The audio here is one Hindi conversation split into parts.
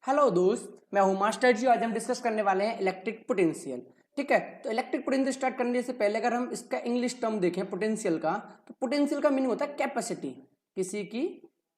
हेलो दोस्त, मैं हूं मास्टर जी। आज हम डिस्कस करने वाले हैं इलेक्ट्रिक पोटेंशियल। ठीक है, तो इलेक्ट्रिक पोटेंशियल स्टार्ट करने से पहले अगर हम इसका इंग्लिश टर्म देखें पोटेंशियल का, तो पोटेंशियल का मीनिंग होता है कैपेसिटी। किसी की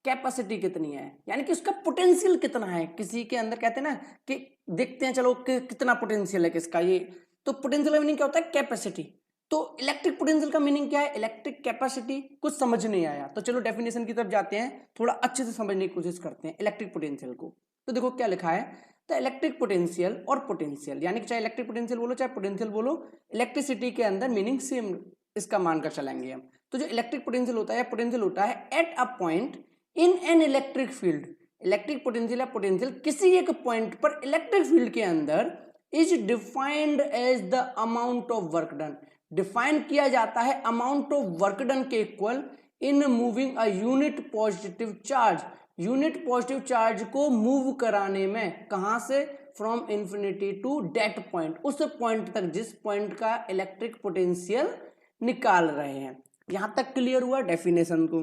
कैपेसिटी कितनी है, यानी कि उसका पोटेंशियल कितना है किसी के अंदर। कहते हैं ना कि देखते हैं चलो कि कितना पोटेंशियल है किसका, ये तो पोटेंशियल का मीनिंग क्या होता है, कैपेसिटी। तो इलेक्ट्रिक पोटेंशियल का मीनिंग क्या है, इलेक्ट्रिक कैपेसिटी। कुछ समझ नहीं आया तो चलो डेफिनेशन की तरफ जाते हैं, थोड़ा अच्छे से समझने की कोशिश करते हैं इलेक्ट्रिक पोटेंशियल को। तो देखो क्या लिखा है, तो इलेक्ट्रिक पोटेंशियल और पोटेंशियल, यानी कि चाहे इलेक्ट्रिक पोटेंशियल बोलो चाहे पोटेंशियल बोलो, इलेक्ट्रिसिटी के अंदर मीनिंग सेम इसका मानकर चलेंगे हम। तो जो इलेक्ट्रिक पोटेंशियल होता है, पोटेंशियल होता है at a point in an electric field. Electric potential या पोटेंशियल किसी एक पॉइंट पर इलेक्ट्रिक फील्ड के अंदर is defined as the amount of work done. Define किया जाता है अमाउंट ऑफ वर्क डन के equal in moving a unit positive charge. Unit positive charge को मूव कराने में, कहां से, from infinity to that point, उस पॉइंट तक जिस पॉइंट का इलेक्ट्रिक पोटेंशियल निकाल रहे हैं। यहां तक क्लियर हुआ डेफिनेशन को।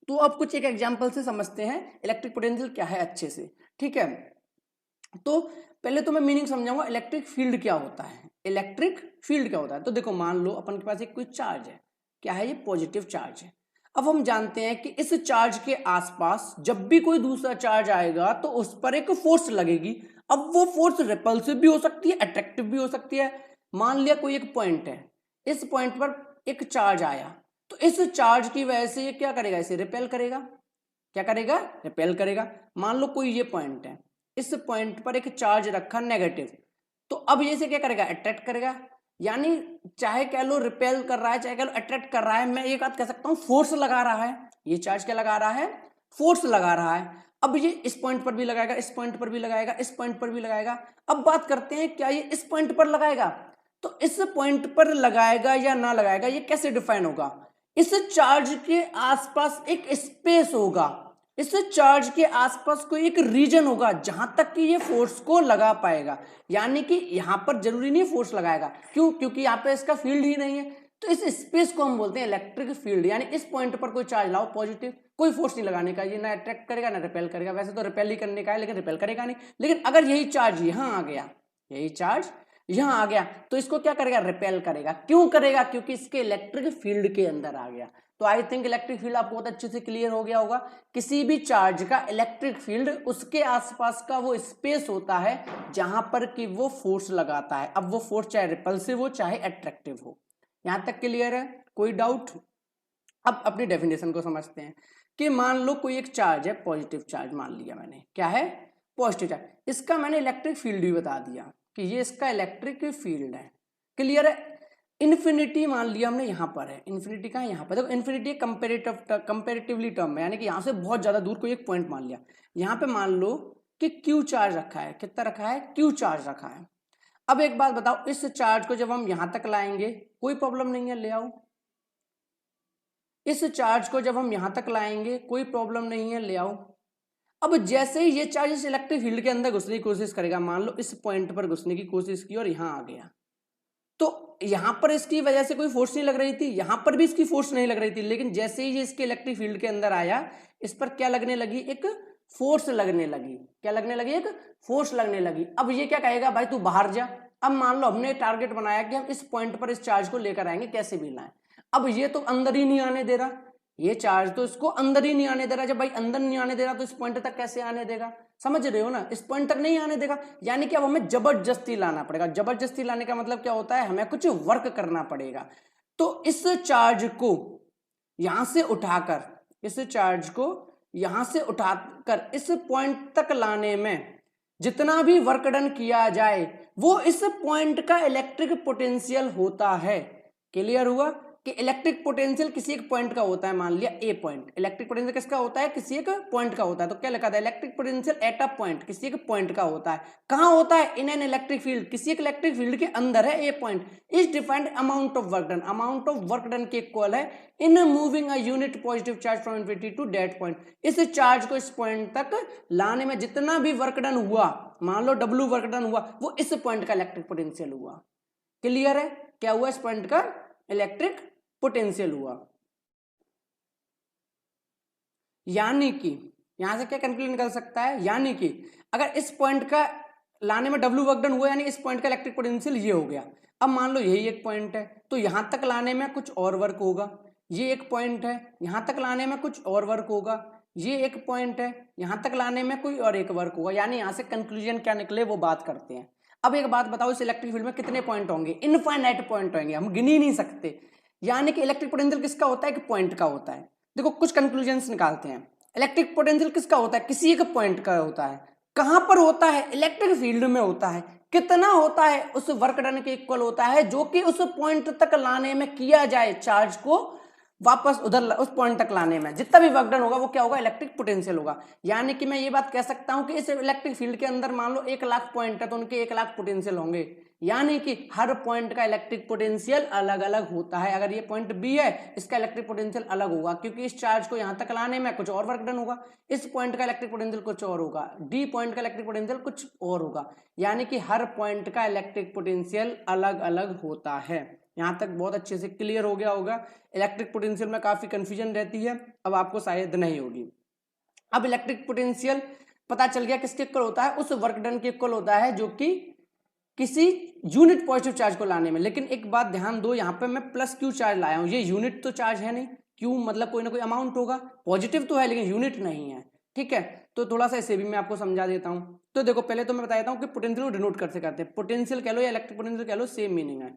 तो अब कुछ एक एग्जांपल से समझते हैं इलेक्ट्रिक पोटेंशियल क्या है अच्छे से। ठीक है, तो पहले तो मैं मीनिंग समझाऊंगा इलेक्ट्रिक फील्ड क्या होता है। इलेक्ट्रिक फील्ड क्या होता है, तो देखो मान लो अपन के पास एक कोई चार्ज है, क्या है ये, पॉजिटिव चार्ज है। अब हम जानते हैं कि इस चार्ज के आसपास जब भी कोई दूसरा चार्ज आएगा तो उस पर एक फोर्स लगेगी। अब वो फोर्स रिपल्सिव भी हो सकती है, अट्रैक्टिव भी हो सकती है। मान लिया कोई एक पॉइंट है, इस पॉइंट पर एक चार्ज आया, तो इस चार्ज की वजह से ये क्या करेगा, इसे रिपेल करेगा। क्या करेगा, रिपेल करेगा। मान लो कोई ये पॉइंट है, इस पॉइंट पर एक चार्ज रखा नेगेटिव, तो अब ये से क्या करेगा, अट्रैक्ट करेगा। यानी चाहे कह लो रिपेल कर रहा है, चाहे कह लो अट्रैक्ट कर रहा है, मैं एक बात कह सकता हूं फोर्स लगा रहा है। ये चार्ज क्या लगा रहा है, फोर्स लगा रहा है। अब ये इस पॉइंट पर भी लगाएगा, इस पॉइंट पर भी लगाएगा, इस पॉइंट पर भी लगाएगा। अब बात करते हैं क्या ये इस पॉइंट पर लगाएगा, तो इस पॉइंट पर लगाएगा या ना लगाएगा ये कैसे डिफाइन होगा। इस चार्ज के आसपास एक स्पेस होगा, इस चार्ज के आसपास कोई एक रीजन होगा जहां तक कि ये फोर्स को लगा पाएगा। यानी कि यहां पर जरूरी नहीं फोर्स लगाएगा, क्यों, क्योंकि यहां पे इसका फील्ड ही नहीं है। तो इस स्पेस को हम बोलते हैं इलेक्ट्रिक फील्ड। यानी इस पॉइंट पर कोई चार्ज लाओ पॉजिटिव, कोई फोर्स नहीं लगाने का, ये ना अट्रैक्ट करेगा ना रिपेल करेगा। वैसे तो रिपेल ही करने का है लेकिन रिपेल करेगा नहीं। लेकिन अगर यही चार्ज यहां आ गया, यही चार्ज यहां आ गया, तो इसको क्या करेगा, रिपेल करेगा। क्यों करेगा, क्योंकि इसके इलेक्ट्रिक फील्ड के अंदर आ गया। तो आई थिंक इलेक्ट्रिक फील्ड आपको बहुत अच्छे से क्लियर हो गया होगा। किसी भी चार्ज का इलेक्ट्रिक फील्ड उसके आसपास का वो स्पेस होता है जहां पर कि वो फोर्स लगाता है। अब वो फोर्स चाहे रिपल्सिव हो चाहे अट्रैक्टिव हो। यहां तक क्लियर है, कोई डाउट। अब अपनी डेफिनेशन को समझते हैं कि मान लो कोई एक चार्ज है, पॉजिटिव चार्ज मान लिया मैंने, क्या है, पॉजिटिव चार्ज। इसका मैंने इलेक्ट्रिक फील्ड भी बता दिया कि ये इसका इलेक्ट्रिक फील्ड है। क्लियर है। इन्फिनिटी मान लिया हमने, यहां पर है, इन्फिनिटी का यहां पर। देखो इन्फिनिटी कंपेरेटिवली टर्म है, यानी कि यहां से बहुत ज्यादा दूर कोई एक पॉइंट मान लिया। यहां पे मान लो कि क्यू चार्ज रखा है, कितना रखा है, क्यू चार्ज रखा है। अब एक बात बताओ, इस चार्ज को जब हम यहां तक लाएंगे कोई प्रॉब्लम नहीं है, ले आओ। इस चार्ज को जब हम यहां तक लाएंगे कोई प्रॉब्लम नहीं है, ले आओ। अब जैसे ही ये चार्ज इस इलेक्ट्रिक फील्ड के अंदर घुसने की कोशिश करेगा, मान लो इस पॉइंट पर घुसने की कोशिश की और यहां आ गया, तो यहां पर इसकी वजह से कोई फोर्स नहीं लग रही थी, यहां पर भी इसकी फोर्स नहीं लग रही थी। लेकिन जैसे ही ये इसके इलेक्ट्रिक फील्ड के अंदर आया, इस पर क्या लगने लगी, एक फोर्स लगने लगी। क्या लगने लगी, एक फोर्स लगने लगी। अब ये क्या कहेगा, भाई तू बाहर जा। अब मान लो हमने टारगेट बनाया कि हम इस पॉइंट पर इस चार्ज को लेकर आएंगे, कैसे भी लाएं। अब ये तो अंदर ही नहीं आने दे रहा, ये चार्ज तो इसको अंदर ही नहीं आने दे रहा। जब भाई अंदर नहीं आने दे रहा तो इस पॉइंट तक कैसे आने देगा, समझ रहे हो ना, इस पॉइंट तक नहीं आने देगा। यानी कि अब हमें जबरदस्ती लाना पड़ेगा। जबरदस्ती लाने का मतलब क्या होता है, हमें कुछ वर्क करना पड़ेगा। तो इस चार्ज को यहां से उठाकर, इस चार्ज को यहां से उठाकर इस पॉइंट तक लाने में जितना भी वर्क डन किया जाए वो इस पॉइंट का इलेक्ट्रिक पोटेंशियल होता है। क्लियर हुआ कि इलेक्ट्रिक पोटेंशियल किसी एक पॉइंट का होता है। मान लिया ए पॉइंट, इलेक्ट्रिक पोटेंशियल किसका होता है, किसी एक पॉइंट का होता है। तो क्या लिखा था, electric potential at a point, किसी एक पॉइंट का होता है। कहां होता है, इन एन इलेक्ट्रिक फील्ड, किसी एक इलेक्ट्रिक फील्ड के अंदर है a point. Is defined amount of work done, amount of work done के इक्वल है in moving a unit positive charge from infinity to that point. इस चार्ज को इस पॉइंट तक लाने में जितना भी वर्क डन हुआ, मान लो डब्ल्यू वर्क डन हुआ, वो इस पॉइंट का इलेक्ट्रिक पोटेंशियल हुआ। क्लियर है, क्या हुआ, इस पॉइंट का इलेक्ट्रिक पोटेंशियल हुआ। यानी कि यहां से क्या कंक्लूजन निकल सकता है, यानी कि अगर इस पॉइंट का लाने में W वर्क डन हुआ यानी इस पॉइंट का इलेक्ट्रिक पोटेंशियल ये हो गया। अब मान लो यही एक पॉइंट है तो यहां तक लाने में कुछ और वर्क होगा, ये एक पॉइंट है यहां तक लाने में कुछ और वर्क होगा, ये एक पॉइंट है यहां तक लाने में कोई और एक वर्क होगा, यानी यहां से कंक्लूजन क्या निकले वो बात करते हैं। अब एक बात बताओ, इस इलेक्ट्रिक फील्ड में कितने पॉइंट होंगे? इनफाइनाइट पॉइंट होंगे, हम गिन ही नहीं सकते। यानी कि इलेक्ट्रिक पोटेंशियल किसका होता है? कि पॉइंट का होता है। देखो कुछ कंक्लूजन्स निकालते हैं। इलेक्ट्रिक पोटेंशियल किसका होता है? किसी एक पॉइंट का होता है। कहां पर होता है? इलेक्ट्रिक फील्ड में होता है। कितना होता है? उस वर्क डन के इक्वल होता है जो कि उस पॉइंट तक लाने में किया जाए, चार्ज को वापस उधर उस पॉइंट तक लाने में जितना भी वर्क डन होगा वो क्या होगा? इलेक्ट्रिक पोटेंशियल होगा। यानी कि मैं ये बात कह सकता हूं कि इस इलेक्ट्रिक फील्ड के अंदर मान लो 1,00,000 पॉइंट है तो उनके 1,00,000 पोटेंशियल होंगे, यानी कि हर पॉइंट का इलेक्ट्रिक पोटेंशियल अलग अलग होता है। अगर ये पॉइंट बी है इसका इलेक्ट्रिक पोटेंशियल अलग होगा क्योंकि इस चार्ज को यहां तक लाने में कुछ और वर्क डन होगा। इस पॉइंट का इलेक्ट्रिक पोटेंशियल कुछ और होगा, डी पॉइंट का इलेक्ट्रिक पोटेंशियल कुछ और होगा, यानी कि हर पॉइंट का इलेक्ट्रिक पोटेंशियल अलग अलग होता है। यहां तक बहुत अच्छे से क्लियर हो गया होगा। इलेक्ट्रिक पोटेंशियल में काफी कंफ्यूजन रहती है, अब आपको शायद नहीं होगी। अब इलेक्ट्रिक पोटेंशियल पता चल गया किसके इक्वल होता है? उस वर्क डन के इक्वल होता है जो कि किसी यूनिट पॉजिटिव चार्ज को लाने में। लेकिन एक बात ध्यान दो, यहाँ पे मैं प्लस क्यू चार्ज लाया हूं, ये यूनिट तो चार्ज है नहीं, क्यू मतलब कोई ना कोई अमाउंट होगा, पॉजिटिव तो है लेकिन यूनिट नहीं है। ठीक है, तो थोड़ा सा इसे भी मैं आपको समझा देता हूं। तो देखो पहले तो मैं बता देता हूं कि पोटेंशियल को डिनोट कैसे करते हैं। पोटेंशियल कह लो या इलेक्ट्रिक पोटेंशियल कह लो, सेम मीनिंग है।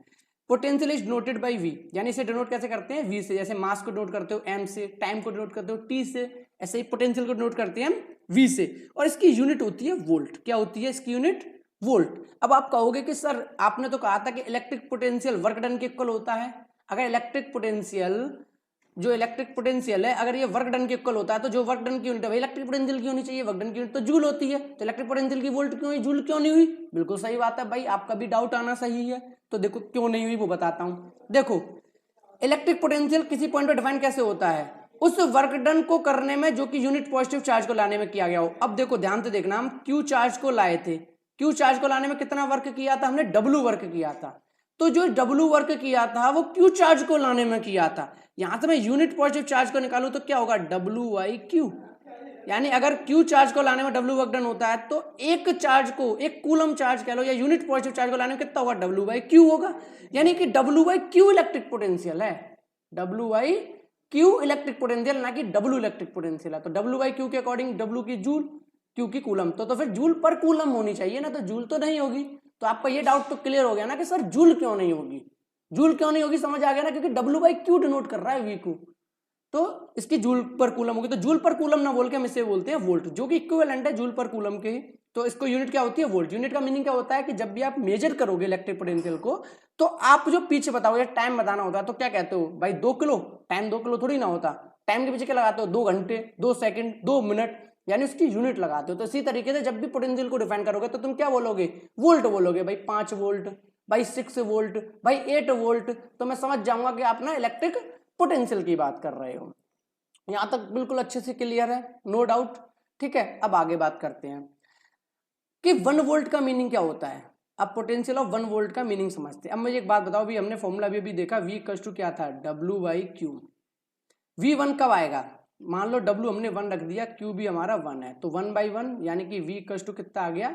Potential is denoted by V, यानी इसे डिनोट कैसे करते हैं? वी से। जैसे मास को डिनोट करते हो एम से, टाइम को डिनोट करते हो टी से, ऐसे ही पोटेंशियल को डिनोट करते हैं हम वी से। और इसकी यूनिट होती है वोल्ट। क्या होती है इसकी यूनिट? वोल्ट। अब आप कहोगे कि सर आपने तो कहा था कि इलेक्ट्रिक पोटेंशियल वर्क डन के इक्वल होता है। अगर इलेक्ट्रिक पोटेंशियल है अगर ये वर्क डन के इक्वल होता है तो जो वर्क डन की यूनिट है वही इलेक्ट्रिक पोटेंशियल की होनी चाहिए। वर्क डन की यूनिट तो जूल होती है, तो इलेक्ट्रिक पोटेंशियल की वोल्ट क्यों हुई, जूल क्यों नहीं हुई? बिल्कुल सही बात है भाई, आपका भी डाउट आना सही है। तो देखो क्यों नहीं हुई वो बताता हूं। देखो इलेक्ट्रिक पोटेंशियल किसी पॉइंट पर डिफाइन कैसे होता है? उस वर्क डन को करने में जो कि यूनिट पॉजिटिव चार्ज को लाने में किया गया हो। अब देखो ध्यान से देखना, हम क्यू चार्ज को लाए थे, क्यू चार्ज को लाने में कितना वर्क किया था? हमने डब्ल्यू वर्क किया था। तो जो डब्ल्यू वर्क किया था वो क्यू चार्ज को लाने में किया था। यहां से मैं यूनिट पॉजिटिव चार्ज को निकालू तो क्या होगा? W by Q. यानी अगर क्यू चार्ज को लाने में डब्ल्यू वर्क डन होता है तो एक चार्ज को, एक कूलम चार्ज कह लो या यूनिट पॉजिटिव चार्ज को लाने में कितना होगा? डब्ल्यू बाई क्यू होगा। यानी कि W by Q electric potential है, W by Q electric potential, ना कि डब्ल्यू इलेक्ट्रिक पोटेंशियल है। तो डब्ल्यू बाई क्यू के अकॉर्डिंग डब्ल्यू की जूल, क्यू की कूलम, तो फिर जूल पर कूलम होनी चाहिए ना, तो जूल तो नहीं होगी। तो आपका ये डाउट तो क्लियर हो गया ना कि सर जूल क्यों नहीं होगी, जूल क्यों नहीं होगी, समझ आ गया ना, क्योंकि डब्ल्यू बाई क्यू डिनोट कर रहा है वी को, तो इसकी जूल पर कूलम होगी। तो जूल पर कूलम ना बोल के हम इसे बोलते हैं वोल्ट, जो कि इक्विवेलेंट है जूल पर कूलम के। तो इसको यूनिट क्या होती है? वोल्ट। यूनिट का मीनिंग क्या होता है कि जब भी आप मेजर करोगे इलेक्ट्रिक पोटेंशियल को तो आप जो पीछे बताओगे, टाइम बताना होता है तो क्या कहते हो भाई? 2 किलो। टाइम 2 किलो थोड़ी ना होता, टाइम के पीछे क्या लगाते हो? 2 घंटे, 2 सेकंड, 2 मिनट, यानी उसकी यूनिट लगाते हो। तो इसी तरीके से जब भी पोटेंशियल को डिफाइन करोगे तो तुम क्या बोलोगे? वोल्ट बोलोगे। भाई 5 वोल्ट, भाई 6 वोल्ट, भाई 8 वोल्ट, तो मैं समझ जाऊंगा कि आप ना इलेक्ट्रिक पोटेंशियल की बात कर रहे हो। यहां तक बिल्कुल अच्छे से क्लियर है, नो डाउट। ठीक है, अब आगे बात करते हैं कि 1 वोल्ट का मीनिंग क्या होता है। अब पोटेंशियल ऑफ 1 वोल्ट का मीनिंग समझते हैं। अब मुझे एक बात बताओ, भी हमने फॉर्मूला भी देखा, V इक्वल्स टू क्या था? W by Q. V1 कब आएगा? मान लो W हमने 1 रख दिया, Q भी हमारा 1 है, तो 1 बाई 1 यानी कि V इक्वल्स टू कितना आ गया?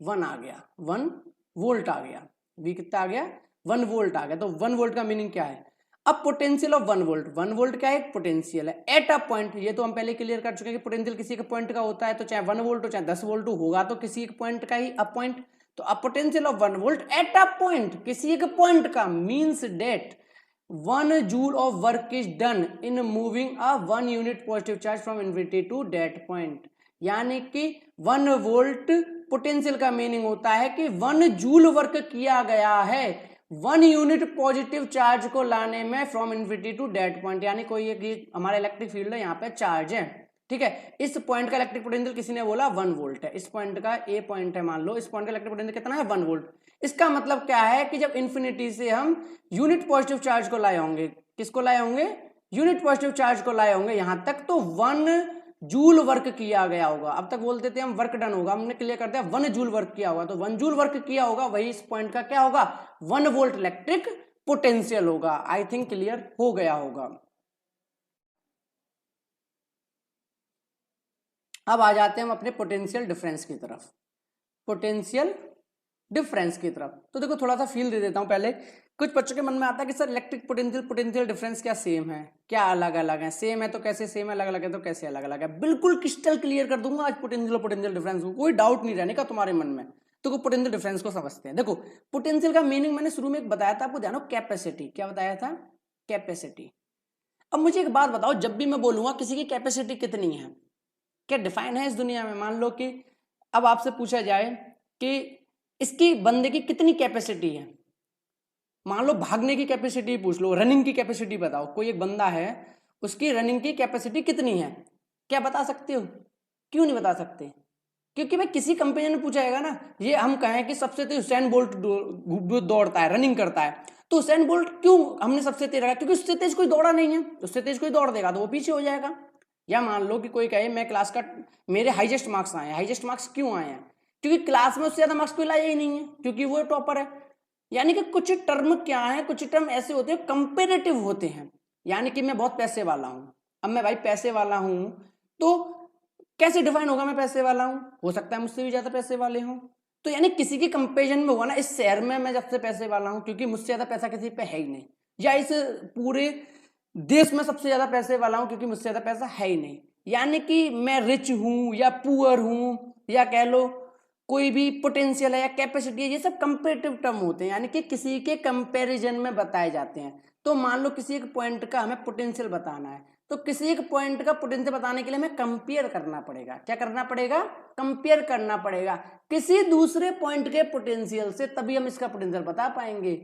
1 आ गया, 1 वोल्ट आ गया। V कितना आ गया? 1 वोल्ट आ गया। तो 1 वोल्ट का मीनिंग क्या है? अब पोटेंशियल ऑफ 1 वोल्ट, 1 वोल्ट क्या है? पोटेंशियल है एट अ पॉइंट। ये तो हम पहले क्लियर कर चुके हैं कि पोटेंशियल किसी एक पॉइंट का होता है, तो चाहे 1 वोल्ट हो चाहे 10 वोल्ट होगा तो किसी एक पॉइंट का ही, अ पॉइंट। तो अब potential of 1 volt at a point, किसी एक पॉइंट का, means that 1 joule of work is done in moving a 1 unit positive charge from infinity to that point. यानी कि 1 वोल्ट पोटेंशियल का मीनिंग होता है कि 1 जूल वर्क किया गया है 1 यूनिट पॉजिटिव चार्ज को लाने में from infinity to that point. यानी कोई एक हमारा इलेक्ट्रिक फील्ड है, यहाँ पे चार्ज है, ठीक है, इस पॉइंट का इलेक्ट्रिक पोटेंशियल किसी ने बोला 1 वोल्ट है। इस पॉइंट का ए पॉइंट है, मान लो इस पॉइंट का इलेक्ट्रिक पोटेंशियल कितना है? 1 वोल्ट। इसका मतलब क्या है कि जब इन्फिनिटी से हम यूनिट पॉजिटिव चार्ज को लाए होंगे, किसको लाए होंगे? यूनिट पॉजिटिव चार्ज को लाए होंगे यहां तक, तो 1 जूल वर्क किया गया होगा। अब तक बोलते थे हम वर्क डन होगा, हमने क्लियर कर दिया 1 जूल वर्क किया होगा। तो 1 जूल वर्क किया होगा, वही इस पॉइंट का क्या होगा? 1 वोल्ट इलेक्ट्रिक पोटेंशियल होगा। आई थिंक क्लियर हो गया होगा। अब आ जाते हैं हम अपने पोटेंशियल डिफरेंस की तरफ। पोटेंशियल डिफरेंस की तरफ तो देखो थोड़ा सा फील दे देता हूं पहले। कुछ बच्चों के मन में आता है कि sir electric potential potential difference क्या सेम है, क्या अलग अलग है, सेम है तो कैसे सेम है, अलग अलग है तो कैसे अलग अलग है। बिल्कुल क्रिस्टल क्लियर कर दूंगा आज पोटेंशियल और पोटेंशियल डिफरेंस को, कोई डाउट नहीं रहने का तुम्हारे मन में। तो पोटेंशियल डिफरेंस को समझते हैं। देखो पोटेंशियल का मीनिंग मैंने शुरू में एक बताया था आपको, ध्यान हो, कैपेसिटी। क्या बताया था? कैपेसिटी। अब मुझे एक बात बताओ, जब भी मैं बोलूंगा किसी की कैपेसिटी कितनी है, क्या डिफाइन है इस दुनिया में? मान लो कि अब आपसे पूछा जाए कि इसकी बंदे की कितनी कैपेसिटी है, मान लो भागने की कैपेसिटी पूछ लो, रनिंग की कैपेसिटी बताओ, कोई एक बंदा है उसकी रनिंग की कैपेसिटी कितनी है, क्या बता सकते हो? क्यों नहीं बता सकते? क्योंकि भाई किसी कंपेनियन ने पूछा है ना, ये हम कहें कि सबसे तेज हुसैन बोल्ट दौड़ता है, रनिंग करता है, तो हुसैन बोल्ट क्यों हमने सबसे तेज रखा? क्योंकि उससे तेज कोई दौड़ा नहीं है, उससे तेज कोई दौड़ देगा तो वो पीछे हो जाएगा। या मान लो कि कोई कहे मैं क्लास का, मेरे हाईएस्ट मार्क्स आए हैं। हाईएस्ट मार्क्स क्यों आए हैं? क्योंकि क्लास में उससे ज्यादा मार्क्स कोई लाया ही नहीं है, क्योंकि वो टॉपर है। यानी कि कुछ टर्म क्या है, कुछ टर्म ऐसे होते हैं कंपेरेटिव होते हैं। यानी कि मैं बहुत पैसे वाला हूं, अब मैं भाई पैसे वाला हूं तो कैसे डिफाइन होगा मैं पैसे वाला हूं? हो सकता है मुझसे भी ज्यादा पैसे वाले हों, तो यानी किसी के कंपेरिजन में होगा ना, इस शहर में मैं सबसे पैसे वाला हूं क्योंकि मुझसे ज्यादा पैसा किसी पे है ही नहीं, या इस पूरे देश में सबसे ज्यादा पैसे वाला हूं क्योंकि मुझसे ज्यादा पैसा है ही नहीं। यानी कि मैं रिच हूं या पुअर हूं, या कह लो कोई भी पोटेंशियल है या कैपेसिटी है, ये सब कंपेरेटिव टर्म होते हैं, यानी कि किसी के कंपैरिजन में बताए जाते हैं। तो मान लो किसी एक पॉइंट का हमें पोटेंशियल बताना है, तो किसी एक पॉइंट का पोटेंशियल बताने के लिए हमें कंपेयर करना पड़ेगा। क्या करना पड़ेगा? कंपेयर करना पड़ेगा किसी दूसरे पॉइंट के पोटेंशियल से, तभी हम इसका पोटेंशियल बता पाएंगे।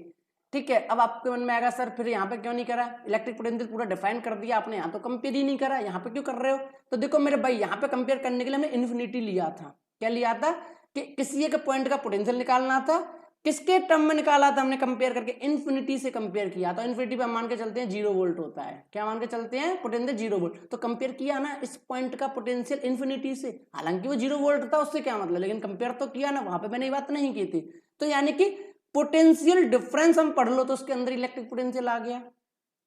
ठीक है, अब आपके मन में आएगा सर फिर यहाँ पे क्यों नहीं करा? इलेक्ट्रिक पोटेंशियल पूरा डिफाइन कर दिया आपने, यहाँ तो कंपेयर ही नहीं करा, यहाँ पे क्यों कर रहे हो? तो देखो मेरे भाई, यहाँ पे कंपेयर करने के लिए हमने इन्फिनिटी लिया था। क्या लिया था? कि किसी एक पॉइंट का पोटेंशियल निकालना था। किसके टर्म में निकाला था हमने? कंपेयर करके इन्फिनिटी से कंपेयर किया। तो इन्फिनिटी पे हम मान के चलते हैं 0 वोल्ट होता है। क्या मान के चलते हैं? Potential 0 volt. तो कंपेयर किया ना इस पॉइंट का पोटेंशियल इन्फिनिटी से, हालांकि वो 0 वोल्ट था, उससे क्या मतलब, लेकिन कंपेयर तो किया ना, वहां पे मैंने ये बात नहीं की थी। तो यानी कि पोटेंशियल डिफरेंस हम पढ़ लो तो उसके अंदर इलेक्ट्रिक पोटेंशियल आ गया।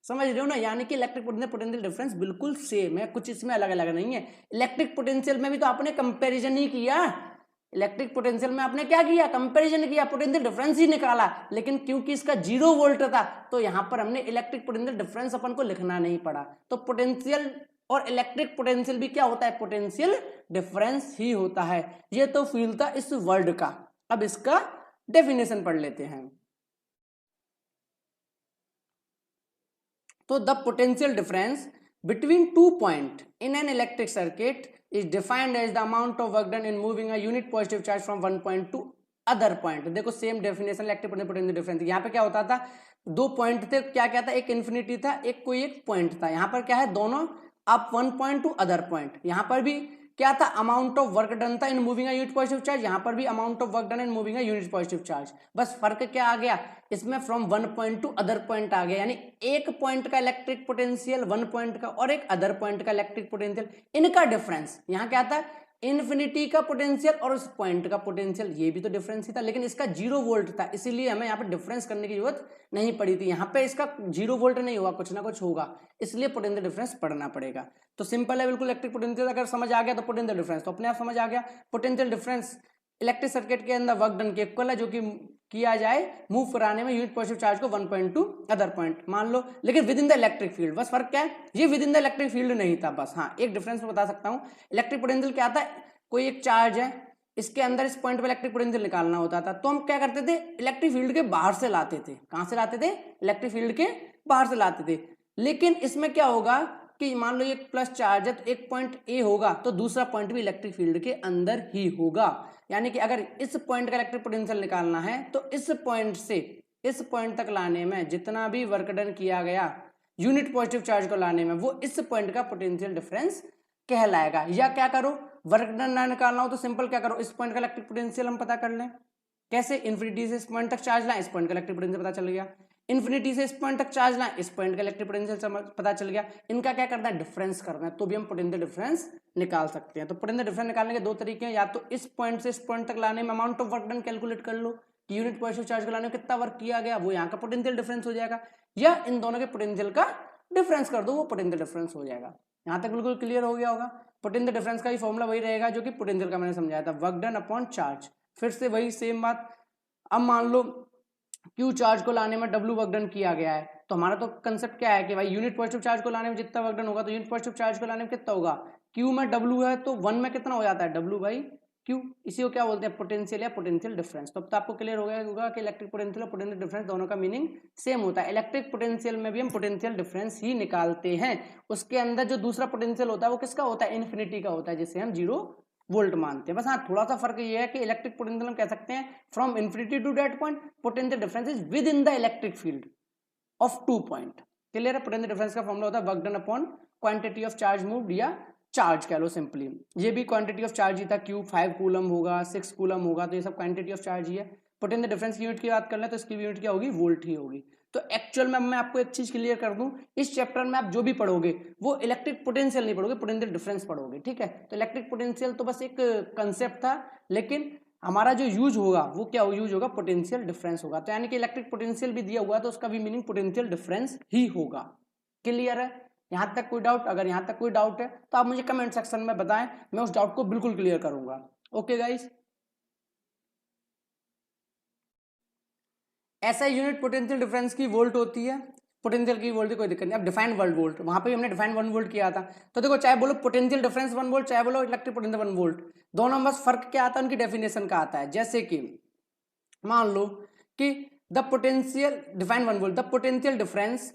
समझ रहे हो ना? यानी कि इलेक्ट्रिक पोटेंशियल पोटेंशियल डिफरेंस बिल्कुल सेम है, कुछ इसमें अलग अलग नहीं है। इलेक्ट्रिक पोटेंशियल में भी तो आपने कंपेरिजन ही किया, इलेक्ट्रिक पोटेंशियल में आपने क्या किया? कंपैरिजन किया, पोटेंशियल डिफरेंस ही निकाला। लेकिन क्योंकि इसका 0 वोल्ट था तो यहां पर हमने इलेक्ट्रिक पोटेंशियल डिफरेंस अपन को लिखना नहीं पड़ा। तो पोटेंशियल और इलेक्ट्रिक पोटेंशियल भी क्या होता है? पोटेंशियल डिफरेंस ही होता है। ये तो फील्ड था इस वर्ड का। अब इसका डेफिनेशन पढ़ लेते हैं। तो the potential difference between 2 point in an electric circuit is defined as the amount of work done in moving a unit positive charge from one point to other point। देखो same definition electric potential difference. यहाँ पे क्या होता था? 2 पॉइंट थे, क्या क्या था? एक इन्फिनिटी था, एक कोई एक पॉइंट था। यहाँ पर क्या है? दोनों up one point to other point. यहाँ पर भी क्या था? अमाउंट ऑफ वर्क डन था in moving a unit positive charge. यहाँ पर भी amount of work done in moving a unit positive charge. बस फर्क क्या आ गया इसमें? From one point to other point आ गया। यानी एक पॉइंट का इलेक्ट्रिक पोटेंशियल वन पॉइंट का और एक अदर पॉइंट का इलेक्ट्रिक पोटेंशियल, इनका डिफरेंस। यहाँ क्या था? इन्फिनिटी का पोटेंशियल और उस पॉइंट का पोटेंशियल, ये भी तो डिफरेंस ही था, लेकिन इसका 0 वोल्ट था, इसीलिए हमें यहाँ पे डिफरेंस करने की जरूरत नहीं पड़ी थी। यहाँ पे इसका 0 वोल्ट नहीं होगा, कुछ ना कुछ होगा, इसलिए पोटेंशियल डिफरेंस पढ़ना पड़ेगा। तो सिंपल है बिल्कुल। इलेक्ट्रिक पोटेंशियल अगर समझ आ गया तो पोटेंशियल डिफरेंस तो अपने आप समझ आ गया। पोटेंशियल डिफरेंस इलेक्ट्रिक सर्किट के अंदर वर्क डन के इक्वल है, जो कि किया जाए मूव कराने में यूनिट पॉजिटिव चार्ज को one point to other point मान लो, लेकिन with in the electric field. बस फर्क क्या है? ये with in the electric field नहीं था बस। हाँ, एक डिफरेंस मैं बता सकता हूँ। इलेक्ट्रिक पोटेंशियल क्या था? कोई एक चार्ज है, इसके अंदर इस पॉइंट पे इलेक्ट्रिक पोटेंशियल निकालना होता था, तो हम क्या करते थे? इलेक्ट्रिक फील्ड के बाहर से लाते थे। कहां से लाते थे? इलेक्ट्रिक फील्ड के बाहर से लाते थे। लेकिन इसमें क्या होगा कि मान लो ये प्लस चार्ज है, तो एक पॉइंट ए होगा तो दूसरा पॉइंट भी इलेक्ट्रिक फील्ड के अंदर ही होगा। यानी कि अगर इस पॉइंट का इलेक्ट्रिक पोटेंशियल निकालना है तो इस पॉइंट से इस पॉइंट तक लाने में जितना भी वर्क डन किया गया यूनिट पॉजिटिव चार्ज को लाने में, वो इस पॉइंट का पोटेंशियल डिफरेंस कहलाएगा। या क्या करो, वर्क डन ना निकालना हो तो सिंपल क्या करो, इस पॉइंट का इलेक्ट्रिक पोटेंशियल हम पता कर लें। कैसे? इन्फिनिटी से इस पॉइंट तक चार्ज लाएं, इस पॉइंट का इलेक्ट्रिक पोटेंशियल पता चल गया। इन्फिनिटी से इस पॉइंट तक चार्ज लाएं, इस पॉइंट का इलेक्ट्रिक पोटेंशियल पता चल गया। इनका क्या करना है? डिफरेंस करना है, तो भी हम पोटेंशियल डिफरेंस निकाल सकते हैं। तो पोटेंशियल डिफरेंस निकालने के दो तरीके हैं, या तो इस पॉइंट से इस पॉइंट तक लाने में amount of work done calculate कर लो कि यूनिट पॉजिटिव चार्ज को लाने में कितना वर्क किया गया, वो यहाँ का पोटेंशियल डिफरेंस हो जाएगा, या इन दोनों के पोटेंशियल का डिफरेंस कर दो, वो पोटेंशियल डिफरेंस हो जाएगा। यहाँ तक बिल्कुल क्लियर हो गया होगा। पोटेंशियल डिफरेंस का भी फॉर्मूला वही रहेगा जो कि पोटेंशियल का मैंने समझाया था, वर्क डन अपॉन चार्ज। फिर से वही सेम बात, अब मान लो क्यू चार्ज को लाने में डब्ल्यू वर्क डन किया गया है, तो हमारा तो कंसेप्ट क्या है कि भाई यूनिट पॉजिटिव चार्ज को लाने में जितना वर्क डन होगा तो यूनिट पॉजिटिव चार्ज को लाने में कितना होगा, क्यू में डब्ल्यू है तो 1 में कितना हो जाता है, डब्ल्यू बाई क्यू। इसी को क्या बोलते हैं, पोटेंशियल या पोटेंशियल डिफरेंस। तो अब तो आपको क्लियर हो गया होगा कि इलेक्ट्रिक पोटेंशियल और पोटेंशियल डिफरेंस दोनों का मीनिंग सेम होता है। इलेक्ट्रिक पोटेंशियल में भी हम पोटेंशियल डिफरेंस ही निकालते हैं, उसके अंदर जो दूसरा पोटेंशियल होता है वो किसका होता है, इन्फिनिटी का होता है, जिसे हम 0 वोल्ट मानते हैं। बस हाँ, थोड़ा सा फर्क ये है कि इलेक्ट्रिक पोटेंशियल हम कह सकते हैं from infinity to that point, potential difference is within the electric field of 2 point. Clear है, पोटेंशियल डिफरेंस का फॉर्मूला होता है work done upon quantity of charge moved या चार्ज कह लो सिंपली। ये भी क्वांटिटी ऑफ चार्ज ही था, क्यू 5 कूलम होगा, 6 कूलम होगा, तो ये सब क्वांटिटी ऑफ चार्ज ही है। पोटेंशियल डिफरेंस की यूनिट की बात कर ले तो इसकी यूनिट क्या होगी, वोल्ट ही होगी। तो एक्चुअल में मैं आपको एक चीज क्लियर कर दूं, इस चैप्टर में आप जो भी पढ़ोगे वो इलेक्ट्रिक पोटेंशियल नहीं पढ़ोगे, पोटेंशियल डिफरेंस पढ़ोगे, ठीक है। तो इलेक्ट्रिक पोटेंशियल तो बस एक कंसेप्ट था, लेकिन हमारा जो यूज होगा वो क्या यूज होगा, पोटेंशियल डिफरेंस होगा। तो यानी कि इलेक्ट्रिक पोटेंशियल भी दिया हुआ है तो उसका भी मीनिंग पोटेंशियल डिफरेंस ही होगा। क्लियर है, यहां तक कोई डाउट? अगर यहां तक कोई डाउट है तो आप मुझे कमेंट सेक्शन में बताएं, मैं उस डाउट को बिल्कुल क्लियर करूंगा। ओके गाइस, ऐसा यूनिट पोटेंशियल डिफरेंस की वोल्ट होती है, पोटेंशियल की वोल्ट की कोई दिक्कत नहीं। अब डिफाइन वर्ल्ड वोल्ट, वहां पे हमने डिफाइन 1 वोल्ट किया था, तो देखो चाहे बोलो पोटेंशियल डिफरेंस 1 वोल्ट, चाहे बोलो इलेक्ट्रिक पोटेंशियल 1 वोल्ट, दोनों में बस फर्क क्या आता है, उनकी डेफिनेशन का आता है। जैसे कि मान लो कि the potential define 1 volt, the potential difference,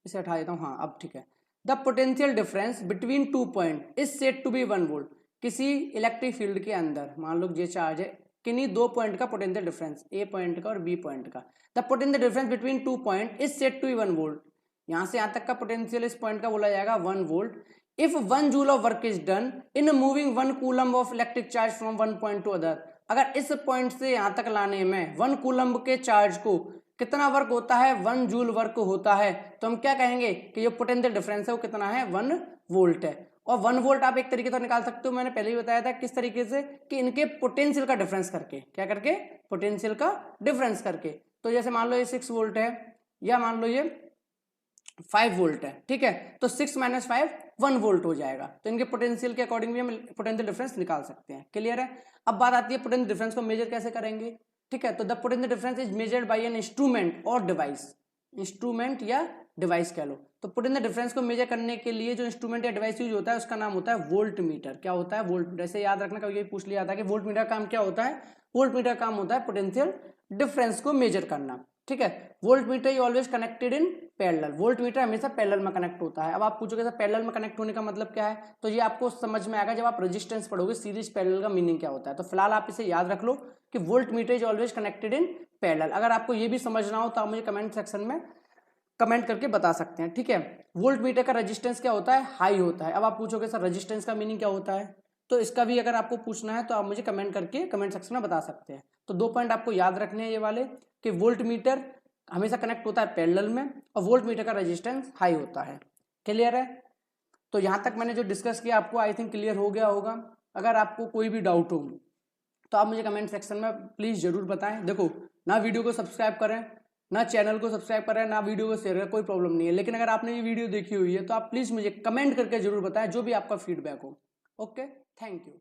इसे हटा देता हूं, हाँ अब ठीक है, the potential difference between 2 point is said to be 1 volt. किसी इलेक्ट्रिक फील्ड के अंदर मान लो ये चार्ज है, किन्हीं 2 पॉइंट का पोटेंशियल डिफरेंस, ए पॉइंट का और बी पॉइंट का, the potential difference between 2 point is said to be 1 volt. यहां से यहां तक का पोटेंशियल इस पॉइंट का बोला जाएगा 1 volt. If 1 joule of work is done in moving 1 coulomb of electric charge from 1 point to other, अगर इस पॉइंट से यहां तक लाने में 1 कूलम के चार्ज को कितना वर्क होता है, 1 जूल वर्क होता है, तो हम क्या कहेंगे कि ये पोटेंशियल डिफरेंस है वो कितना है, 1 वोल्ट है। और 1 वोल्ट आप एक तरीके से निकाल सकते हो, मैंने पहले ही बताया था किस तरीके से, कि इनके पोटेंशियल का डिफरेंस करके, क्या करके, पोटेंशियल का डिफरेंस करके। तो जैसे मान लो ये 6 वोल्ट है या मान लो ये 5 वोल्ट है, ठीक है, तो 6 - 5 1 वोल्ट हो जाएगा। तो इनके पोटेंशियल के अकॉर्डिंग भी हम पोटेंशियल डिफरेंस निकाल सकते हैं। क्लियर है, अब बात आती है पोटेंशियल डिफरेंस को मेजर कैसे करेंगे, ठीक है। तो the potential difference is measured by an instrument और डिवाइस, इंस्ट्रूमेंट या डिवाइस कह लो। तो पोटेंशियल डिफरेंस को मेजर करने के लिए जो इंस्ट्रूमेंट या डिवाइस यूज होता है उसका नाम होता है वोल्ट मीटर। क्या होता है, वोल्ट मीटर। ऐसे याद रखना, कभी पूछ लिया था कि वोल्ट मीटर का काम क्या होता है, वोल्ट मीटर का काम होता है पोटेंशियल डिफरेंस को मेजर करना, ठीक है। Volt meter is always connected in parallel, volt meter हमेशा पैरेलल में कनेक्ट होता है। अब आप पूछोगे सर पैरेलल में कनेक्ट होने का मतलब क्या है, तो ये आपको समझ में आएगा जब आप रेजिस्टेंस पढ़ोगे, सीरीज पैरेलल का मीनिंग क्या होता है। तो फिलहाल आप इसे याद रख लो कि volt meter is always connected in parallel. अगर आपको ये भी समझना हो तो आप मुझे कमेंट सेक्शन में कमेंट करके बता सकते हैं, ठीक है। वोल्ट मीटर का रेजिस्टेंस क्या होता है, हाई होता है। अब आप पूछोगे सर रेजिस्टेंस का मीनिंग क्या होता है, तो इसका भी अगर आपको पूछना है तो आप मुझे कमेंट करके कमेंट सेक्शन में बता सकते हैं। तो 2 पॉइंट आपको याद रखने हैं ये वाले, कि वोल्ट मीटर हमेशा कनेक्ट होता है पैरेलल में और वोल्ट मीटर का रेजिस्टेंस हाई होता है। क्लियर है, तो यहां तक मैंने जो डिस्कस किया आपको आई थिंक क्लियर हो गया होगा। अगर आपको कोई भी डाउट हो तो आप मुझे कमेंट सेक्शन में प्लीज जरूर बताएं। देखो, ना वीडियो को सब्सक्राइब करें, ना चैनल को सब्सक्राइब करें, ना वीडियो को शेयर करें, कोई प्रॉब्लम नहीं है, लेकिन अगर आपने ये वीडियो देखी हुई है तो आप प्लीज मुझे कमेंट करके जरूर बताएं जो भी आपका फीडबैक हो। Okay, thank you.